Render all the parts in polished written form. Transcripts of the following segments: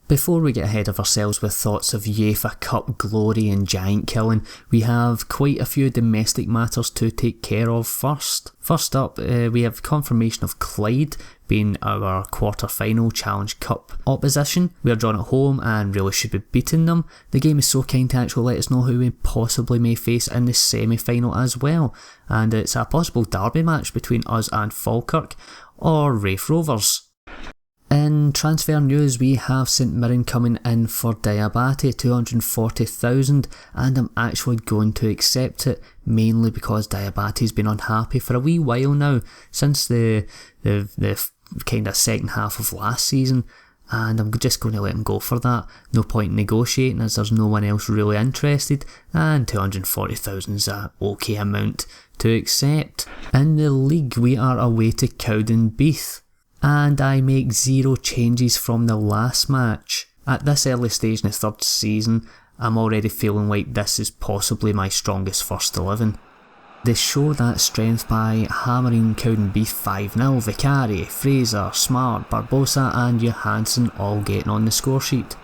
Before we get ahead of ourselves with thoughts of UEFA Cup glory and giant killing, we have quite a few domestic matters to take care of first. First up, we have confirmation of Clyde being our quarter-final Challenge Cup opposition. We are drawn at home and really should be beating them. The game is so kind to actually let us know who we possibly may face in the semi-final as well, and it's a possible derby match between us and Falkirk, or Raith Rovers. In transfer news, we have St Mirren coming in for Diabate, 240,000, and I'm actually going to accept it, mainly because Diabate's been unhappy for a wee while now, since the kind of second half of last season, and I'm just going to let him go for that. No point in negotiating as there's no one else really interested, and 240,000 is an okay amount to accept. In the league, we are away to Cowdenbeath, and I make 0 changes from the last match. At this early stage in the third season, I'm already feeling like this is possibly my strongest first 11. They show that strength by hammering Cowdenbeath 5-0, Vicari, Fraser, Smart, Barbosa and Johansson all getting on the score sheet.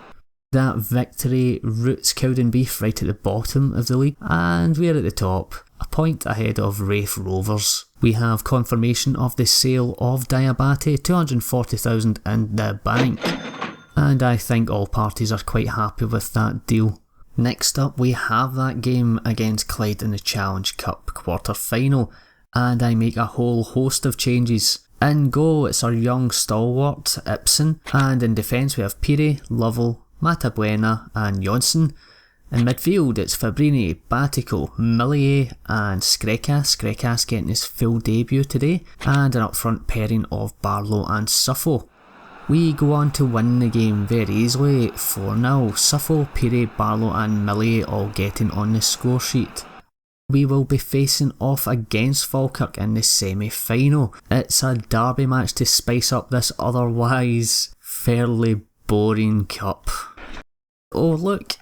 That victory roots Cowdenbeath right at the bottom of the league, and we're at the top, a point ahead of Raith Rovers. We have confirmation of the sale of Diabate, 240,000 in the bank, and I think all parties are quite happy with that deal. Next up, we have that game against Clyde in the Challenge Cup quarter-final, and I make a whole host of changes. In goal, it's our young stalwart, Ibsen, and in defence we have Pire, Lovell, Matabuena and Jonsson. In midfield, it's Fabrini, Batico, Millier and Skrekas getting his full debut today, and an up front pairing of Barlow and Suffo. We go on to win the game very easily, 4-0, Suffo, Pire, Barlow and Millier all getting on the score sheet. We will be facing off against Falkirk in the semi-final. It's a derby match to spice up this otherwise fairly boring cup. Oh look,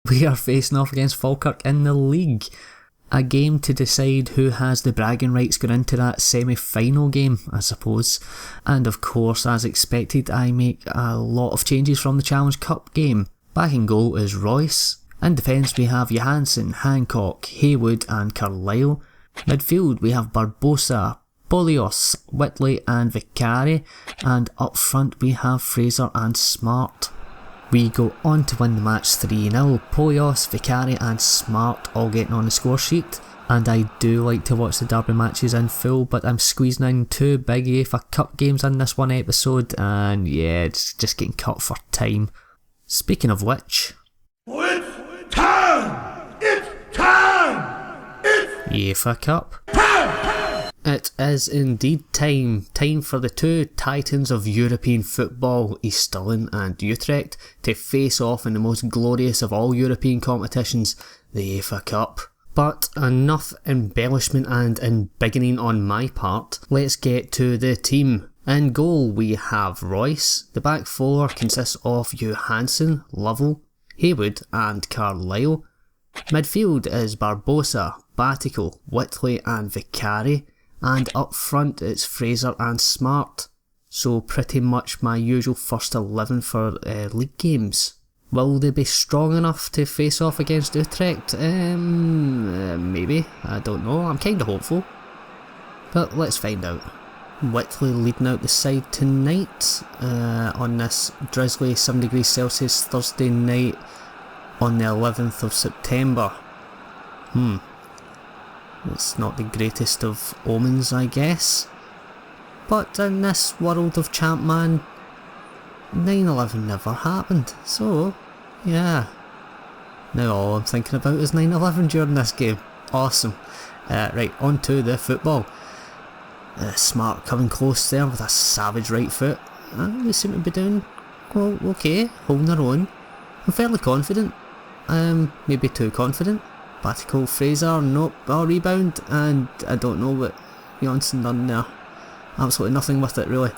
we are facing off against Falkirk in the league. A game to decide who has the bragging rights going into that semi-final game, I suppose. And of course, as expected, I make a lot of changes from the Challenge Cup game. Back in goal is Royce. In defence we have Johansson, Hancock, Haywood and Carlisle. Midfield we have Barbosa, Polios, Whitley and Vicari. And up front we have Fraser and Smart. We go on to win the match 3-0, Polios, Vicari and Smart all getting on the score sheet. And I do like to watch the derby matches in full, but I'm squeezing in 2 big UEFA Cup games in this one episode, and yeah, it's just getting cut for time. Speaking of which... It's time! It's time! It's UEFA Cup. time! It is indeed time for the two titans of European football, East Stirling and Utrecht, to face off in the most glorious of all European competitions, the UEFA Cup. But enough embellishment and embiggening on my part, let's get to the team. In goal we have Royce, the back four consists of Johansson, Lovell, Haywood and Carlisle. Midfield is Barbosa, Batico, Whitley and Vicari. And up front it's Fraser and Smart. So pretty much my usual first 11 for league games. Will they be strong enough to face off against Utrecht? Maybe, I don't know, I'm kinda hopeful. But let's find out. Whitley leading out the side tonight on this drizzly 7 degrees Celsius Thursday night on the 11th of September. It's not the greatest of omens, I guess. But in this world of Champman, 9/11 never happened, so yeah. Now all I'm thinking about is 9/11 during this game. Awesome. Right, on to the football. Smart coming close there with a savage right foot. We seem to be doing well, okay, holding our own. I'm fairly confident. Maybe too confident. Batico, Fraser, nope, rebound, and I don't know what Jonsson done there. Absolutely nothing with it really.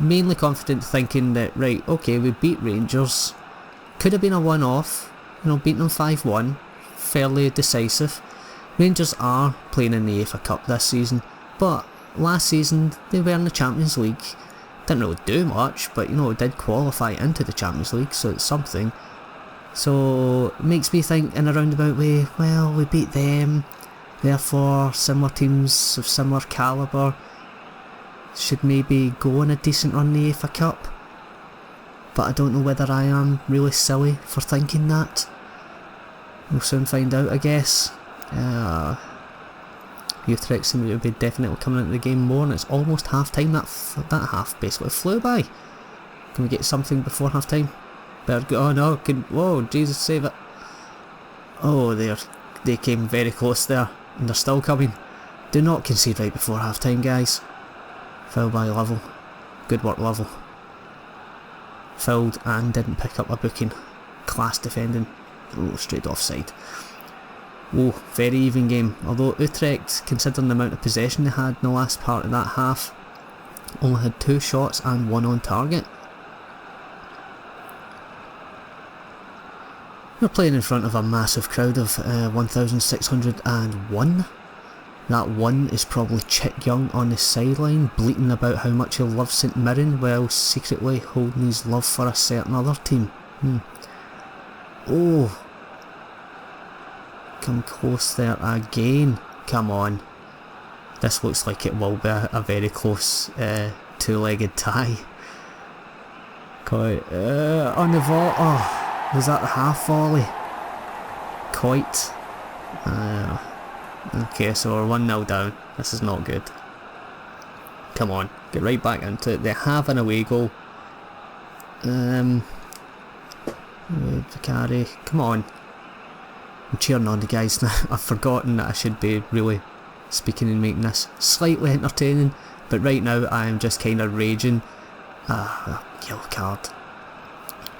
Mainly confident thinking that, right, okay, we beat Rangers. Could have been a one-off, beating them 5-1, fairly decisive. Rangers are playing in the UEFA Cup this season, but last season they were in the Champions League. didn't really do much, but it did qualify into the Champions League, so it's something. So it makes me think in a roundabout way, well, we beat them, therefore similar teams of similar calibre should maybe go on a decent run in the UEFA Cup. But I don't know whether I am really silly for thinking that. We'll soon find out, I guess. Utrecht seem to be definitely coming into the game more, and it's almost half time. That half basically flew by. Can we get something before half time? Oh no, whoa, Jesus, save it. Oh, they came very close there, and they're still coming. Do not concede right before half time, guys. Foul by Lovell. Good work, Lovell. Fouled and didn't pick up a booking. Class defending. Oh, straight offside. Oh, very even game. Although Utrecht, considering the amount of possession they had in the last part of that half, only had 2 shots and 1 on target. We're playing in front of a massive crowd of 1,601. That one is probably Chick Young on the sideline, bleating about how much he loves St Mirren while secretly holding his love for a certain other team. Oh, come close there again. Come on. This looks like it will be a very close two-legged tie. Quite on the volley. Oh, was that the half volley? Quite. Okay, so we're 1-0 down. This is not good. Come on, get right back into it. They have an away goal. Vicari, come on. I'm cheering on the guys now. I've forgotten that I should be really speaking and making this slightly entertaining, but right now I am just kind of raging. Yellow card.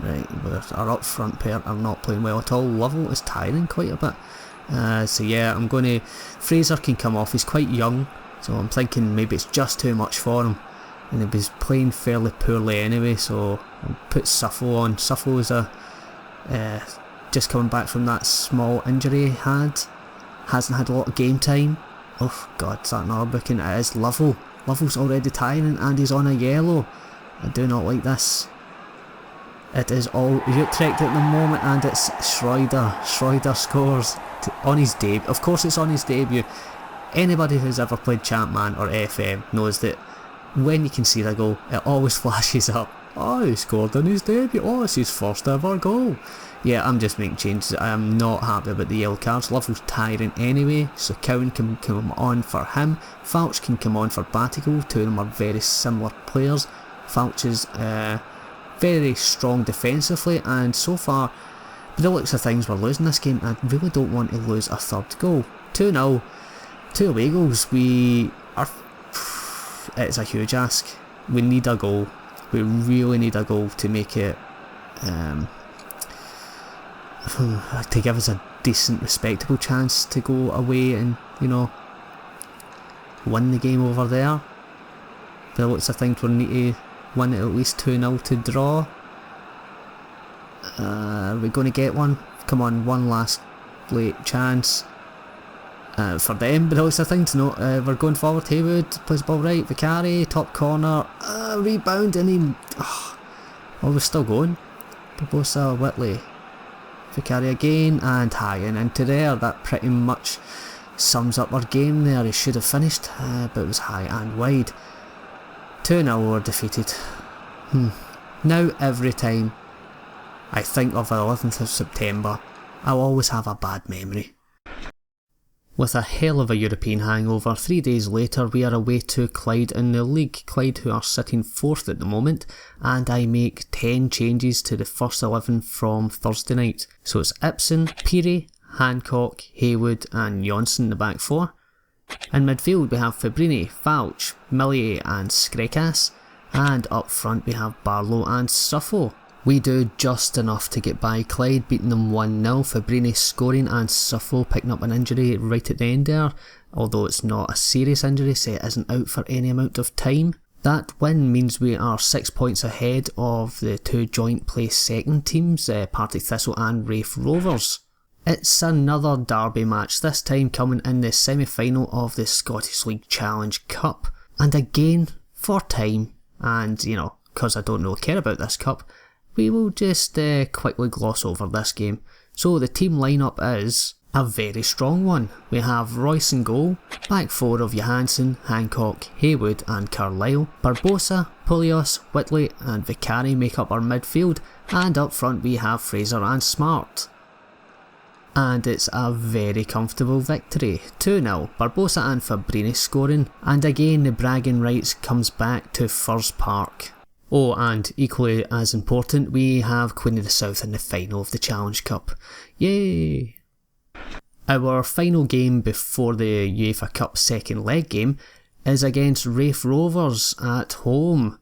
Right, our up front pair are not playing well at all. Lovell is tiring quite a bit. So yeah, I'm going to... Fraser can come off, he's quite young, so I'm thinking maybe it's just too much for him. And he was playing fairly poorly anyway, so I'll put Suffo on. Suffo is just coming back from that small injury he had. Hasn't had a lot of game time. Oh god, is that another booking? It is Lovell. Lovell's already tiring and he's on a yellow. I do not like this. It is all Utrecht at the moment, and it's Schroeder. Schroeder scores on his debut. Of course it's on his debut. Anybody who's ever played Champman or FM knows that when you can see the goal, it always flashes up. Oh, he scored on his debut. Oh, it's his first ever goal. Yeah, I'm just making changes. I am not happy about the yellow cards. Lovell's tiring anyway, so Cowan can come on for him. Falch can come on for Batico. Two of them are very similar players. Falch is very strong defensively, and so far, by the looks of things, we're losing this game. I really don't want to lose a third goal. 2-0, 2 away goals. It's a huge ask. We need a goal. We really need a goal to make it, to give us a decent, respectable chance to go away and, win the game over there. By the looks of things, we need to win it at least 2-0 to draw. Are we going to get one? Come on, one last late chance for them. But also a thing to note, we're going forward. Haywood plays the ball right. Vicari, top corner, rebound, and he... Oh, we're still going. Barbosa, Whitley, Vicari again, and high and into there. That pretty much sums up our game there. He should have finished, but it was high and wide. 2-0 we're defeated. Now every time I think of the 11th of September, I'll always have a bad memory. With a hell of a European hangover, 3 days later we are away to Clyde in the league. Clyde, who are sitting 4th at the moment, and I make 10 changes to the first 11 from Thursday night. So it's Ibsen, Peary, Hancock, Haywood and Jonsson in the back 4. In midfield we have Fabrini, Falch, Millier and Skrekas, and up front we have Barlow and Suffo. We do just enough to get by Clyde, beating them 1-0, Fabrini scoring and Suffo picking up an injury right at the end there, although it's not a serious injury, so it isn't out for any amount of time. That win means we are 6 points ahead of the 2 joint place second teams, Partick Thistle and Raith Rovers. It's another derby match, this time coming in the semi-final of the Scottish League Challenge Cup. And again, for time, and, you know, because I don't really care about this cup, we will just quickly gloss over this game. So the team lineup is a very strong one. We have Royce in goal, back four of Johansson, Hancock, Haywood and Carlisle. Barbosa, Pouliot, Whitley and Vicari make up our midfield, and up front we have Fraser and Smart. And it's a very comfortable victory, 2-0, Barbosa and Fabrini scoring, and again the bragging rights comes back to Furs Park. Oh, and equally as important, we have Queen of the South in the final of the Challenge Cup. Yay! Our final game before the UEFA Cup second leg game is against Raith Rovers at home.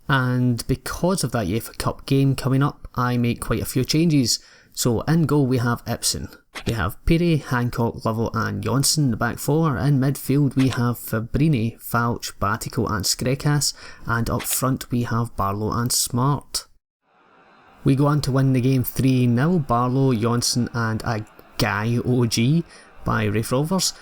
And because of that UEFA Cup game coming up, I make quite a few changes. So in goal we have Ibsen. We have Piri, Hancock, Lovell and Jonsson in the back four. In midfield we have Fabrini, Falch, Batico and Skrekas. And up front we have Barlow and Smart. We go on to win the game 3-0, Barlow, Jonsson and a Guy OG by Raith Rovers.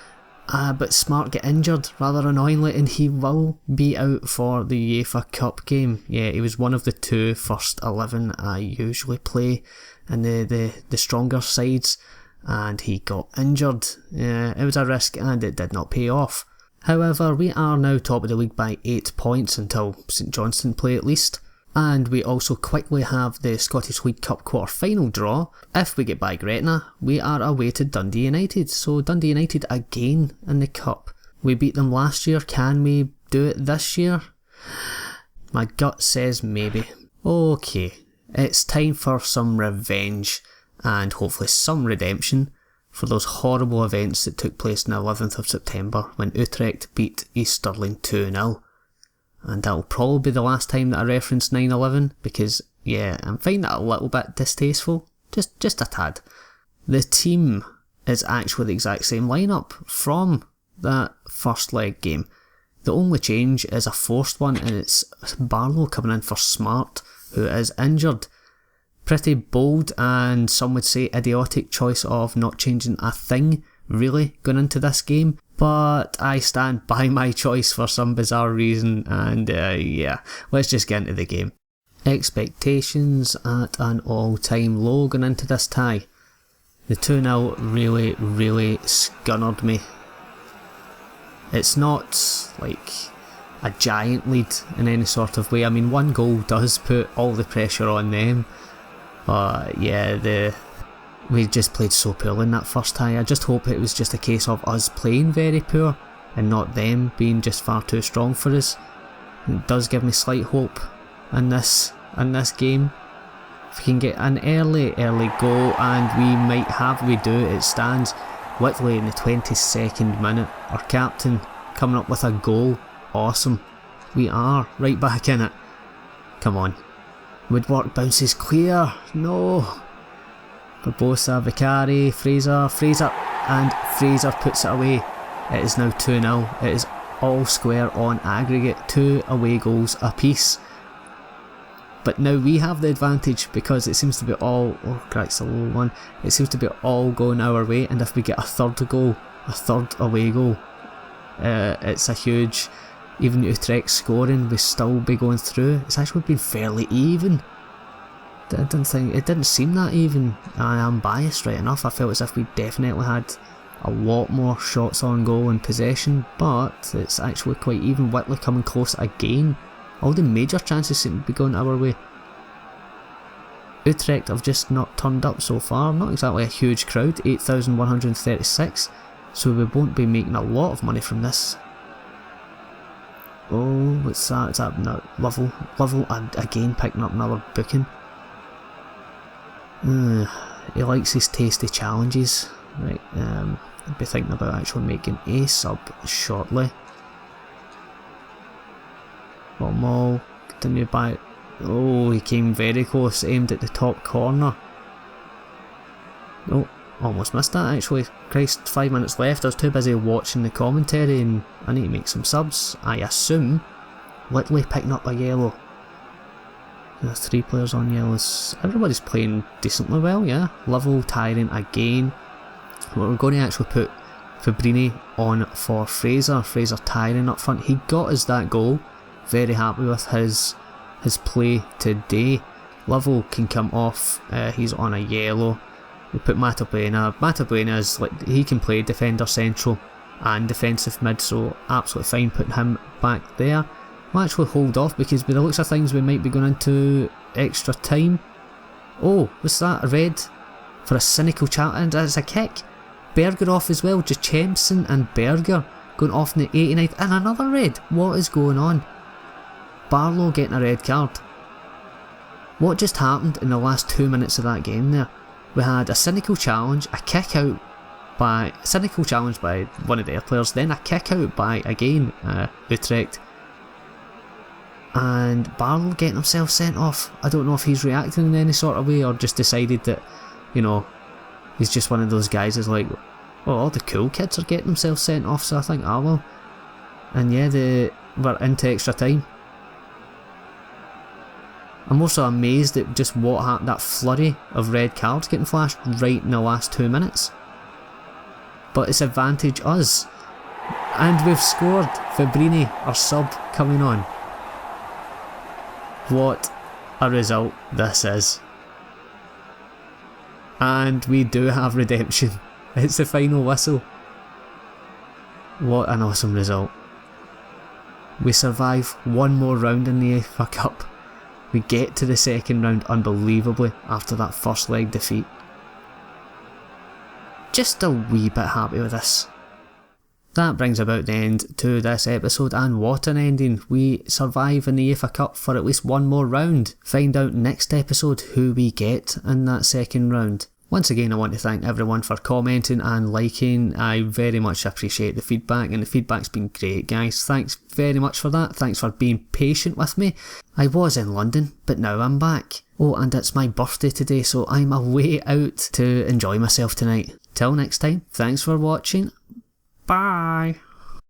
But Smart get injured rather annoyingly, and he will be out for the UEFA Cup game. Yeah, he was one of the two first 11 I usually play in the stronger sides, and he got injured. It was a risk and it did not pay off. However, we are now top of the league by 8 points until St Johnstone play at least. And we also quickly have the Scottish League Cup quarter-final draw. If we get by Gretna, we are away to Dundee United. So Dundee United again in the Cup. We beat them last year, can we do it this year? My gut says maybe. Okay, it's time for some revenge and hopefully some redemption for those horrible events that took place on the 11th of September when Utrecht beat East Stirling 2-0. And that'll probably be the last time that I reference 9/11 because, yeah, I'm finding that a little bit distasteful. Just a tad. The team is actually the exact same lineup from that first leg game. The only change is a forced one, and it's Barlow coming in for Smart, who is injured. Pretty bold and some would say idiotic choice of not changing a thing really going into this game. But I stand by my choice for some bizarre reason, and yeah, let's just get into the game. Expectations at an all-time low going into this tie. The 2-0 really scunnered me. It's not like a giant lead in any sort of way. I mean, one goal does put all the pressure on them, but yeah, we just played so poorly in that first tie. I just hope it was just a case of us playing very poor and not them being just far too strong for us. It does give me slight hope in this game. If we can get an early goal, and we do, it stands. Whitley in the 22nd minute, our captain coming up with a goal. Awesome. We are right back in it. Come on. Woodwork bounces clear. No. Barbosa, Vicari, Fraser, and Fraser puts it away. It is now 2-0. It is all square on aggregate, 2 away goals apiece. But now we have the advantage because it seems to be all, oh Christ, a low one. It seems to be all going our way, and if we get a third away goal, it's a huge, even Utrecht scoring, we still be going through. It's actually been fairly even. It didn't seem that even. I am biased right enough. I felt as if we definitely had a lot more shots on goal and possession, but it's actually quite even. Whitley coming close again. All the major chances seem to be going our way. Utrecht have just not turned up so far. Not exactly a huge crowd, 8,136, so we won't be making a lot of money from this. Oh, what's that? Is that no, Lovell and again picking up another booking. He likes his tasty challenges. Right, I'll be thinking about actually making a sub shortly. Mall, continue by. Oh, he came very close, aimed at the top corner. Oh, almost missed that actually. Christ, 5 minutes left. I was too busy watching the commentary, and I need to make some subs. I assume. Whitley picking up a yellow. There's 3 players on yellows. Everybody's playing decently well, yeah. Lovell tiring again. We're going to actually put Fabrini on for Fraser. Fraser tiring up front. He got us that goal very happy with his play today. Lovell can come off, he's on a yellow. We put Matabuena. Matabuena is like, he can play defender central and defensive mid, so absolutely fine putting him back there. We'll actually hold off because by the looks of things we might be going into extra time. Oh, what's that? A red for a cynical chat, and it's a kick. Berger off as well, just Chempson and Berger going off in the 89th, and another red. What is going on? Barlow getting a red card. What just happened in the last 2 minutes of that game there? We had a cynical challenge, a kick out by one of their players, then a kick out by again Utrecht, and Barlow getting himself sent off. I don't know if he's reacting in any sort of way or just decided that, you know, he's just one of those guys who's like, oh, all the cool kids are getting themselves sent off, so I think I will. And yeah, we're into extra time. I'm also amazed at just what happened, that flurry of red cards getting flashed right in the last 2 minutes. But it's advantage us. And we've scored. Fabrini, our sub, coming on. What a result this is. And we do have redemption. It's the final whistle. What an awesome result. We survive one more round in the UEFA Cup. We get to the second round unbelievably after that first leg defeat. Just a wee bit happy with this. That brings about the end to this episode, and what an ending. We survive in the UEFA Cup for at least one more round. Find out next episode who we get in that second round. Once again, I want to thank everyone for commenting and liking. I very much appreciate the feedback, and the feedback's been great, guys. Thanks very much for that. Thanks for being patient with me. I was in London, but now I'm back. Oh, and it's my birthday today, so I'm away out to enjoy myself tonight. Till next time, thanks for watching. Bye.